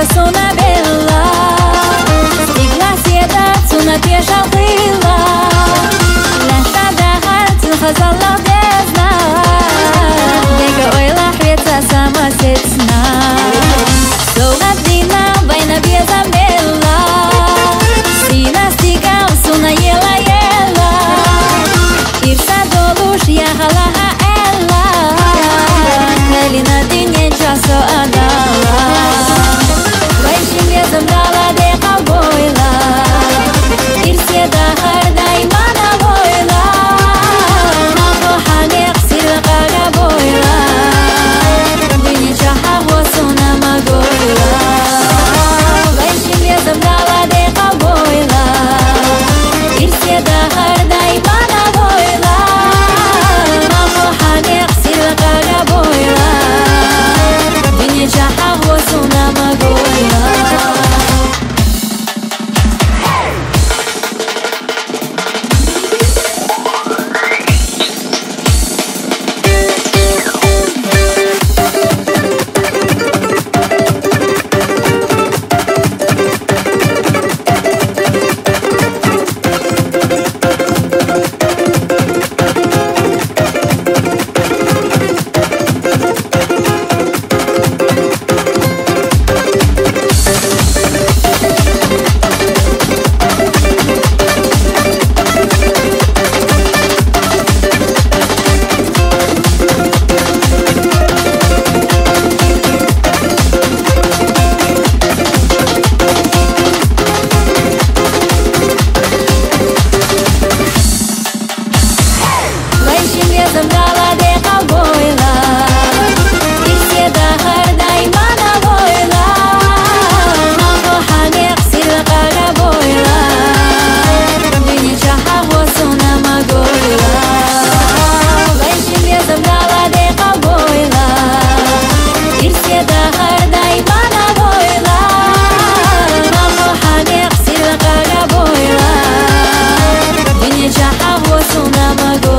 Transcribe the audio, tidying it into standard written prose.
Suna bella, stigla sieda, suna piesza była. Lasza dachar, tylko zalodezna. Tego ojla chwieca sama secna. Soła dina, wajna bieza bella. Sina stigał, suna jela jela. Irsa dolusz, jahala ella. Kalina dinie czaso adala. Zamrala de cowboyla, irse da harda imana boyla, namo haneq silqa boyla, bini chaha wasuna magoyla. Vaishimya zamrala de cowboyla, irse da harda imana boyla, namo haneq silqa boyla, bini chaha wasuna magoyla. Zamrala de cowboyla, irse da harda imana boyla, namo haneq silqa boyla, bini chaha wasuna magoyla. Vaishimya zamrala de cowboyla, irse da harda imana boyla, namo haneq silqa boyla, bini chaha wasuna magoyla.